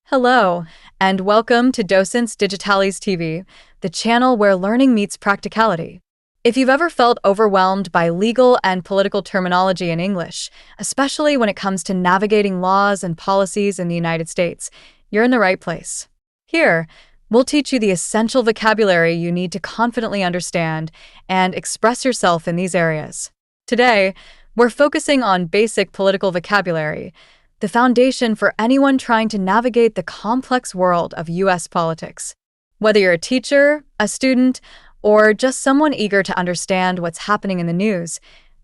Hello, and welcome to Docens Digitalis TV, the channel where learning meets practicality. If you've ever felt overwhelmed by legal and political terminology in English, especially when it comes to navigating laws and policies in the United States, you're in the right place. Here, we'll teach you the essential vocabulary you need to confidently understand and express yourself in these areas. Today, we're focusing on basic political vocabulary, the foundation for anyone trying to navigate the complex world of U.S. politics. Whether you're a teacher, a student, or just someone eager to understand what's happening in the news,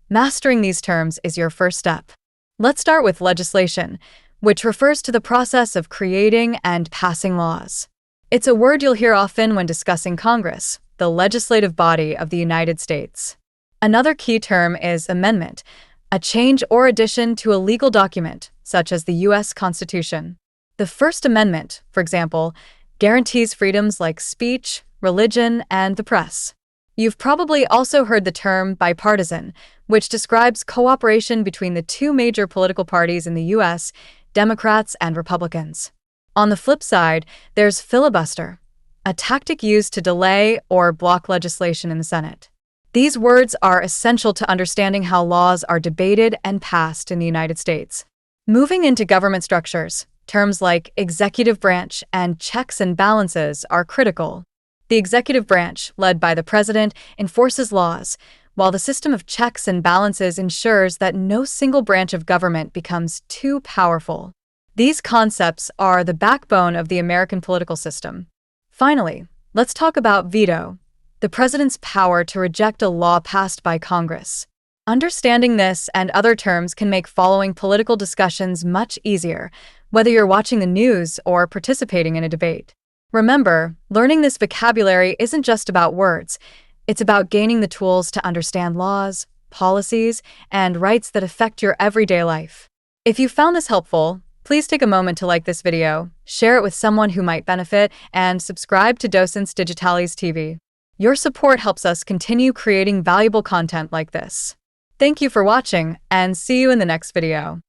mastering these terms is your first step. Let's start with legislation, which refers to the process of creating and passing laws. It's a word you'll hear often when discussing Congress, the legislative body of the United States. Another key term is amendment, a change or addition to a legal document, such as the U.S. Constitution. The First Amendment, for example, guarantees freedoms like speech, religion, and the press. You've probably also heard the term bipartisan, which describes cooperation between the two major political parties in the U.S., Democrats and Republicans. On the flip side, there's filibuster, a tactic used to delay or block legislation in the Senate. These words are essential to understanding how laws are debated and passed in the United States. Moving into government structures, terms like executive branch and checks and balances are critical. The executive branch, led by the president, enforces laws, while the system of checks and balances ensures that no single branch of government becomes too powerful. These concepts are the backbone of the American political system. Finally, let's talk about veto, the president's power to reject a law passed by Congress. Understanding this and other terms can make following political discussions much easier, whether you're watching the news or participating in a debate. Remember, learning this vocabulary isn't just about words. It's about gaining the tools to understand laws, policies, and rights that affect your everyday life. If you found this helpful, please take a moment to like this video, share it with someone who might benefit, and subscribe to Docens Digitalis TV. Your support helps us continue creating valuable content like this. Thank you for watching, and see you in the next video.